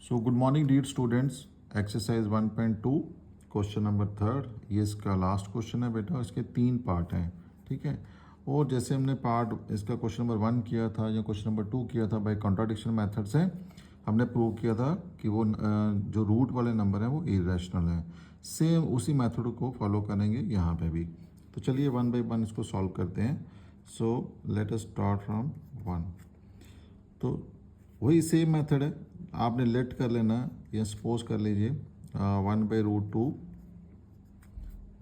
सो good morning dear students. Exercise 1.2 question number 3 ये इसका last question है बेटा। इसके 3 पार्ट हैं, ठीक है। और जैसे हमने पार्ट इसका क्वेश्चन नंबर 1 किया था या क्वेश्चन नंबर 2 किया था, बाय कॉन्ट्राडिक्शन मेथड से हमने प्रूव किया था कि वो जो रूट वाले नंबर हैं वो इरेशनल हैं। सेम उसी मेथड को फॉलो करेंगे यहाँ पे भी। तो चलिए 1 बाय 1 इसको सॉल्व करते हैं। So let us start from 1। तो वही सेम मेथड है, आपने लेट कर लेना या सपोज कर लीजिए 1/√2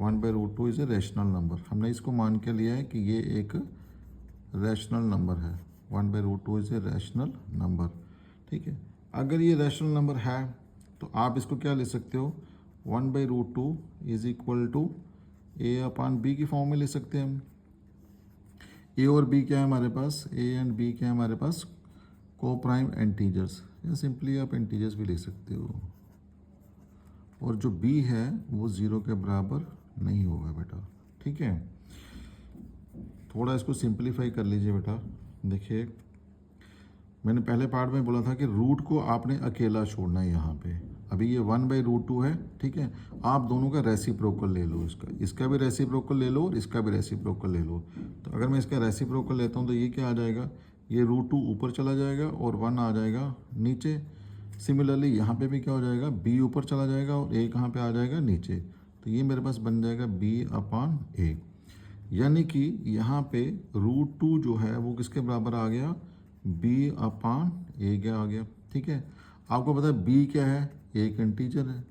1/√2 इज़ ए रैशनल नंबर। हमने इसको मान के लिया है कि ये एक रैशनल नंबर है। 1/√2 इज़ ए रैशनल नंबर, ठीक है। अगर ये रैशनल नंबर है तो आप इसको क्या ले सकते हो, 1/√2 इज इक्वल टू a/b की फॉर्म में ले सकते हैं हम। ए और बी क्या है हमारे पास, ए एंड बी क्या है हमारे पास, को प्राइम इंटीजर्स, या सिंपली आप इंटीजर्स भी ले सकते हो। और जो b है वो 0 के बराबर नहीं होगा बेटा, ठीक है। थोड़ा इसको सिंपलीफाई कर लीजिए बेटा। देखिए मैंने पहले पार्ट में बोला था कि रूट को आपने अकेला छोड़ना है यहाँ पे। अभी ये 1/√2 है, ठीक है। आप दोनों का रेसिप्रोकल ले लो, इसका भी रेसिप्रोकल ले लो और इसका भी रेसिप्रोकल ले लो। तो अगर मैं इसका रेसिप्रोकल लेता हूँ तो ये क्या आ जाएगा, ये √2 ऊपर चला जाएगा और 1 आ जाएगा नीचे। सिमिलरली यहाँ पे भी क्या हो जाएगा, b ऊपर चला जाएगा और a कहाँ पे आ जाएगा, नीचे। तो ये मेरे पास बन जाएगा b/a। यानी कि यहाँ पे √2 जो है वो किसके बराबर आ गया, b/a क्या आ गया, ठीक है। आपको पता है b क्या है, एक इंटीजर है।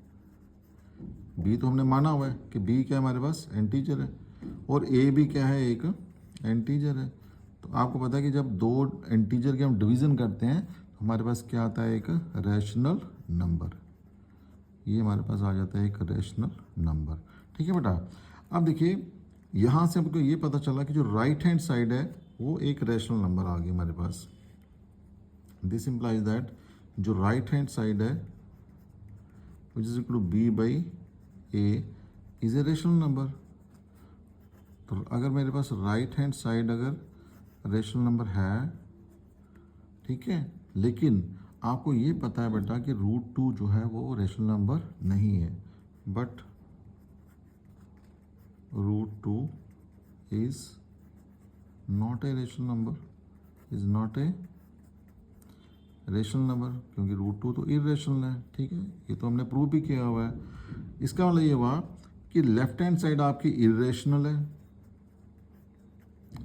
b तो हमने माना हुआ है कि b क्या है हमारे पास, इंटीजर है। और a भी क्या है, एक इंटीजर है। तो आपको पता है कि जब दो इंटीजर के हम डिवीज़न करते हैं तो हमारे पास क्या आता है, एक रैशनल नंबर। ये हमारे पास आ जाता है एक रैशनल नंबर, ठीक है बेटा। अब देखिए यहाँ से हमको ये पता चला कि जो राइट हैंड साइड है वो एक रैशनल नंबर आ गई हमारे पास। दिस इम्प्लाइज दैट जो राइट हैंड साइड है which is equal to b/a is a rational number. तो अगर मेरे पास राइट हैंड साइड अगर रैशनल नंबर है, ठीक है, लेकिन आपको ये पता है बेटा कि √2 जो है वो रैशनल नंबर नहीं है, but √2 is not a rational number, is not a rational number, क्योंकि √2 तो इरेशनल है, ठीक है। ये तो हमने प्रूव भी किया हुआ है। इसका मतलब ये हुआ कि लेफ्ट हैंड साइड आपकी इरेशनल है,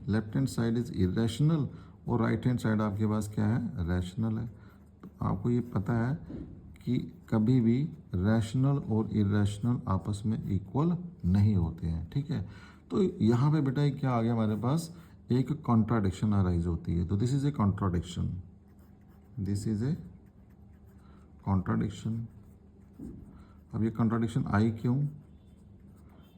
left hand side is irrational, और राइट हैंड साइड आपके पास क्या है, रैशनल है। तो आपको ये पता है कि कभी भी रैशनल और इरेशनल आपस में इक्वल नहीं होते हैं, ठीक है। तो यहाँ पे बेटा क्या आ गया हमारे पास, एक कॉन्ट्राडिक्शन अराइज होती है। तो this is a contradiction, this is a contradiction. अब ये कॉन्ट्राडिक्शन आई क्यों,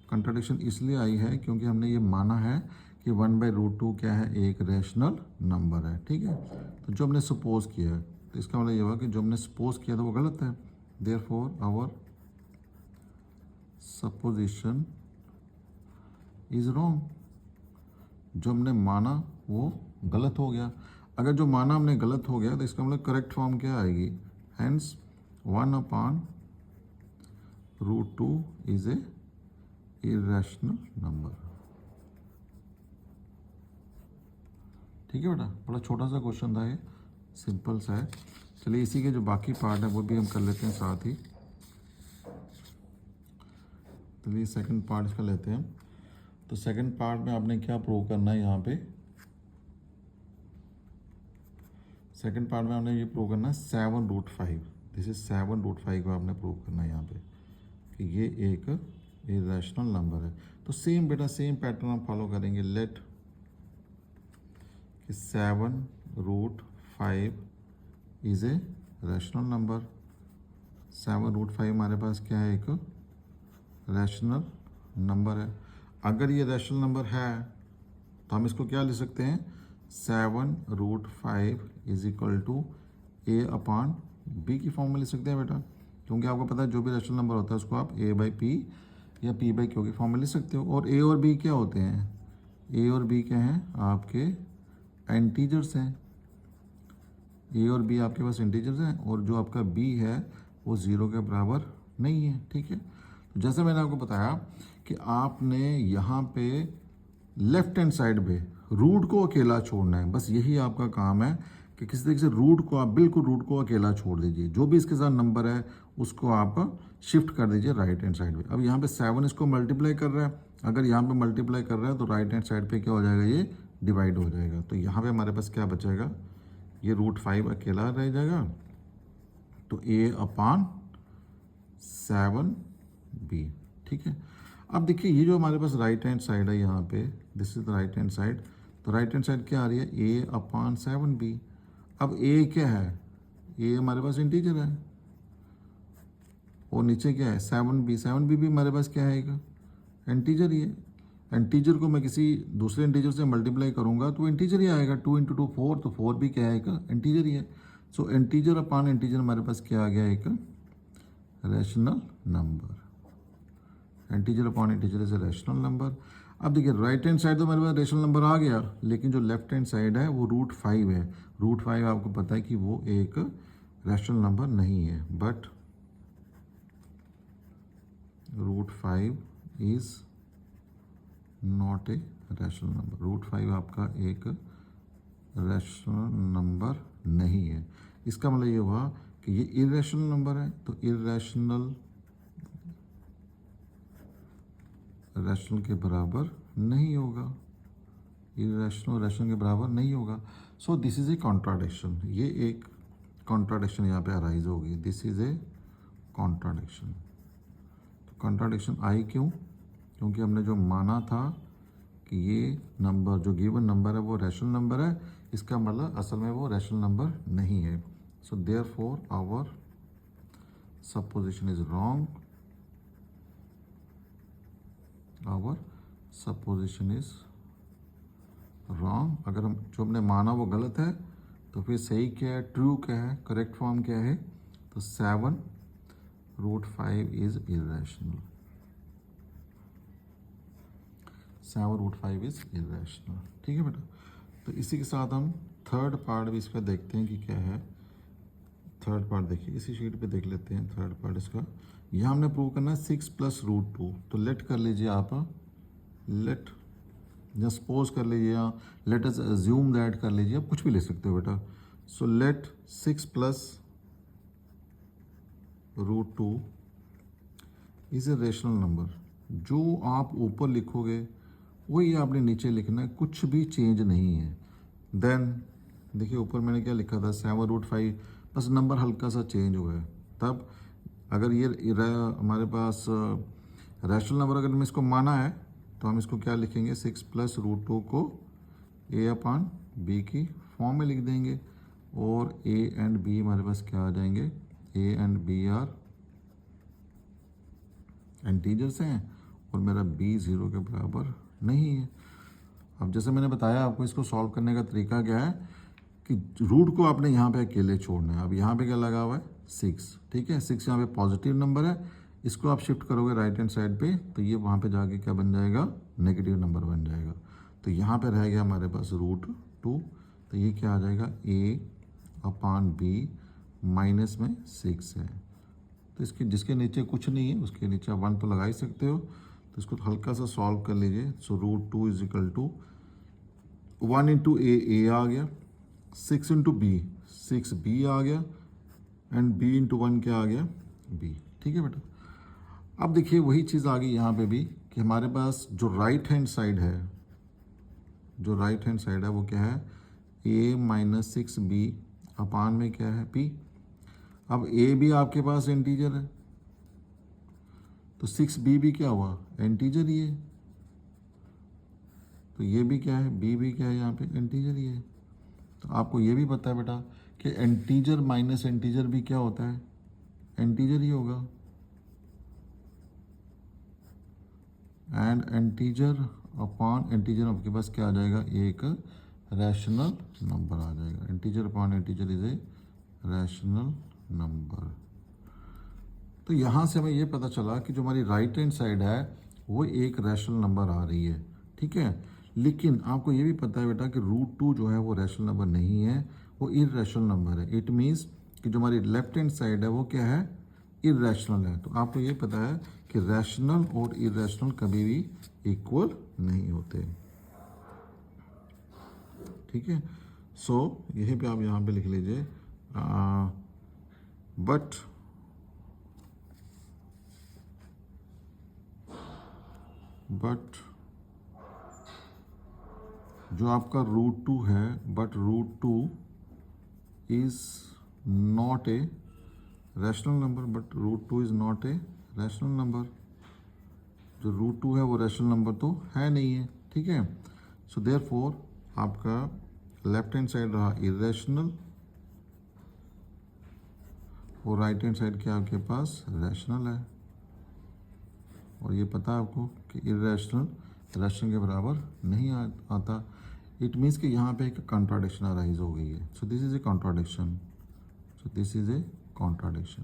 कॉन्ट्राडिक्शन इसलिए आई है क्योंकि हमने ये माना है कि 1/√2 क्या है, एक रैशनल नंबर है, ठीक है। तो जो हमने सपोज किया है, तो इसका मतलब ये हुआ कि जो हमने सपोज किया था वो गलत है। Therefore our supposition is wrong. जो हमने माना वो गलत हो गया। अगर जो माना हमने गलत हो गया तो इसका मतलब करेक्ट फॉर्म क्या आएगी, hence 1/√2 is a irrational number, ठीक है बेटा। बड़ा छोटा सा क्वेश्चन था ये, सिंपल सा है। चलिए इसी के जो बाकी पार्ट है वो भी हम कर लेते हैं साथ ही। चलिए सेकंड पार्ट इसका लेते हैं। तो सेकंड पार्ट में आपने क्या प्रूव करना है यहाँ पे, सेकंड पार्ट में आपने ये प्रूव करना है 7√5। दिस इज 7√5 को आपने प्रूव करना है यहाँ पे कि ये एक इरेशनल नंबर है। तो सेम बेटा सेम पैटर्न हम फॉलो करेंगे। लेट कि 7√5 इज ए रैशनल नंबर। 7√5 हमारे पास क्या है, एक रैशनल नंबर है। अगर ये रैशनल नंबर है तो हम इसको क्या ले सकते हैं, 7√5 इज इक्वल टू a/b की फॉर्म में ले सकते हैं बेटा। क्योंकि आपको पता है जो भी रैशनल नंबर होता है उसको आप a/p या p/q की फॉर्म में ले सकते हो। और a और b क्या होते हैं, a और b क्या हैं, आपके इंटीजर्स हैं। ए और बी आपके पास इंटीजर्स हैं और जो आपका बी है वो 0 के बराबर नहीं है, ठीक है। तो जैसे मैंने आपको बताया कि आपने यहाँ पे लेफ्ट हैंड साइड पे रूट को अकेला छोड़ना है, बस यही आपका काम है कि किसी तरीके से रूट को आप बिल्कुल रूट को अकेला छोड़ दीजिए, जो भी इसके साथ नंबर है उसको आप शिफ्ट कर दीजिए राइट हैंड साइड पे। अब यहाँ पे 7 इसको मल्टीप्लाई कर रहा है, अगर यहाँ पे मल्टीप्लाई कर रहा है तो राइट हैंड साइड पे क्या हो जाएगा, ये डिवाइड हो जाएगा। तो यहाँ पे हमारे पास क्या बचेगा, ये √5 अकेला रह जाएगा, तो a/7b, ठीक है। अब देखिए ये जो हमारे पास राइट हैंड साइड है यहाँ पे, this is the right hand side, तो राइट हैंड साइड क्या आ रही है, a/7b। अब a क्या है, a हमारे पास इंटीजर है और नीचे क्या है 7b भी हमारे पास क्या है, एक इंटीजर ही है। इंटीजर को मैं किसी दूसरे इंटीजर से मल्टीप्लाई करूंगा तो इंटीजर ही आएगा, 2 × 2 4, तो 4 भी क्या है, एक इंटीजर ही है। सो इंटीजर अपान इंटीजर हमारे पास क्या आ गया, एक rational number. Integer upon integer is a rational number. अब देखिए राइट हैंड साइड तो मेरे पास रैशनल नंबर आ गया, लेकिन जो लेफ्ट हैंड साइड है वो √5 है। √5 आपको पता है कि वो एक रैशनल नंबर नहीं है, but √5 is not a rational number. √5 आपका एक रैशनल नंबर नहीं है। इसका मतलब ये हुआ कि ये इरेशनल नंबर है, तो इरेशनल रैशनल के बराबर नहीं होगा, इरेशनल रैशनल के बराबर नहीं होगा। So this is a contradiction, ये एक कॉन्ट्राडिक्शन यहाँ पे अराइज होगी, दिस इज ए कॉन्ट्राडिक्शन। तो कॉन्ट्राडिक्शन आई क्यों, क्योंकि हमने जो माना था कि ये नंबर जो गिवन नंबर है वो रैशनल नंबर है, इसका मतलब असल में वो रैशनल नंबर नहीं है। So therefore our supposition is wrong, our supposition is wrong. अगर हम जो हमने माना वो गलत है तो फिर सही क्या है, ट्रू क्या है, करेक्ट फॉर्म क्या है, तो 7√5 इज इरेशनल, 7√5 इज इरेशनल, ठीक है बेटा। तो इसी के साथ हम थर्ड पार्ट भी इसका देखते हैं कि क्या है। थर्ड पार्ट देखिए, इसी शीट पे देख लेते हैं थर्ड पार्ट इसका। यहाँ हमने प्रूव करना है 6 + √2, तो लेट कर लीजिए आप, लेट या सपोज कर लीजिए, या लेट अस अज्यूम दैट कर लीजिए, आप कुछ भी ले सकते हो बेटा। So let 6 + √2 is a rational number. जो आप ऊपर लिखोगे वही आपने नीचे लिखना है, कुछ भी चेंज नहीं है। देन देखिए ऊपर मैंने क्या लिखा था, 7√5, बस नंबर हल्का सा चेंज हुआ है। तब अगर ये हमारे पास रैशनल नंबर अगर हमें इसको माना है तो हम इसको क्या लिखेंगे, 6 + √2 को a/b की फॉर्म में लिख देंगे, और a एंड b हमारे पास क्या आ जाएंगे, a and b are integers हैं और मेरा b 0 के बराबर नहीं है। अब जैसे मैंने बताया आपको, इसको सॉल्व करने का तरीका क्या है कि रूट को आपने यहाँ पे अकेले छोड़ना है। अब यहाँ पे क्या लगा हुआ है, 6, ठीक है। 6 यहाँ पे पॉजिटिव नंबर है, इसको आप शिफ्ट करोगे राइट हैंड साइड पे तो ये वहाँ पे जाके क्या बन जाएगा, नेगेटिव नंबर बन जाएगा। तो यहाँ पे रह गया हमारे पास √2, तो ये क्या आ जाएगा, a/b माइनस में 6 है। तो इसके जिसके नीचे कुछ नहीं है उसके नीचे 1 तो लगा ही सकते हो, तो इसको हल्का सा सॉल्व कर लीजिए। सो √2 इज इक्वल टू 1 × a आ गया, 6 × b 6b आ गया, एंड b × 1 क्या आ गया, b, ठीक है बेटा। अब देखिए वही चीज़ आ गई यहाँ पे भी कि हमारे पास जो राइट हैंड साइड है, जो राइट हैंड साइड है वो क्या है, a - 6b अपान में क्या है, p। अब a भी आपके पास इंटीजर है तो 6b भी क्या हुआ, इंटीजर ही है, तो ये भी क्या है, b भी क्या है यहाँ पे, इंटीजर ही है। तो आपको ये भी पता है बेटा कि इंटीजर माइनस इंटीजर भी क्या होता है, इंटीजर ही होगा, एंड इंटीजर अपॉन इंटीजर आपके पास क्या आ जाएगा, एक रैशनल नंबर आ जाएगा। Integer upon integer is a rational number. तो यहाँ से हमें ये पता चला कि जो हमारी राइट हैंड साइड है वो एक रैशनल नंबर आ रही है, ठीक है। लेकिन आपको ये भी पता है बेटा कि √2 जो है वो रैशनल नंबर नहीं है, वो इरेशनल नंबर है। इट मीन्स कि जो हमारी लेफ्ट हैंड साइड है वो क्या है, इरेशनल है। तो आपको ये पता है कि रैशनल और इरेशनल कभी भी इक्वल नहीं होते, ठीक है। सो यहीं पे आप यहाँ पे लिख लीजिए बट जो आपका √2 है, but √2 is not a rational number, but √2 is not a rational number. जो √2 है वो रैशनल नंबर तो है नहीं है, ठीक है। सो देयरफॉर आपका लेफ्ट हैंड साइड रहा इरेशनल और राइट हैंड साइड क्या आपके पास रैशनल है। और ये पता है आपको कि इरेशनल रैशनल के बराबर नहीं आता। इट मीन्स कि यहाँ पे एक कॉन्ट्राडिक्शन अराइज हो गई है। So this is a contradiction, so this is a contradiction.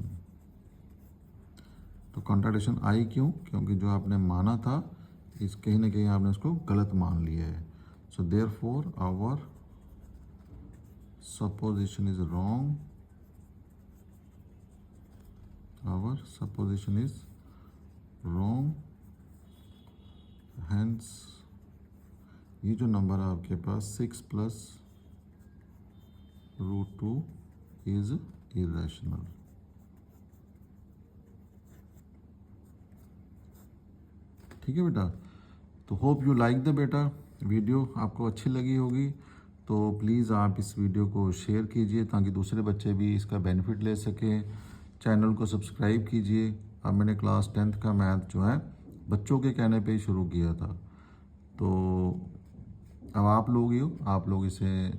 तो कॉन्ट्राडिक्शन आई क्यों? क्योंकि जो आपने माना था इस कहीं ना कहीं आपने उसको गलत मान लिया है। So therefore our supposition is wrong, our supposition is wrong, hence ये जो नंबर है आपके पास 6 + √2 इज इरेशनल। ठीक है बेटा, तो होप यू लाइक द बेटा वीडियो, आपको अच्छी लगी होगी। तो प्लीज़ आप इस वीडियो को शेयर कीजिए ताकि दूसरे बच्चे भी इसका बेनिफिट ले सकें। चैनल को सब्सक्राइब कीजिए। अब मैंने क्लास 10th का मैथ जो है बच्चों के कहने पे ही शुरू किया था, तो अब आप लोग ही हो, आप लोग इसे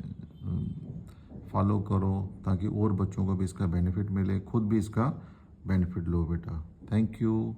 फॉलो करो ताकि और बच्चों को भी इसका बेनिफिट मिले, खुद भी इसका बेनिफिट लो बेटा। Thank you.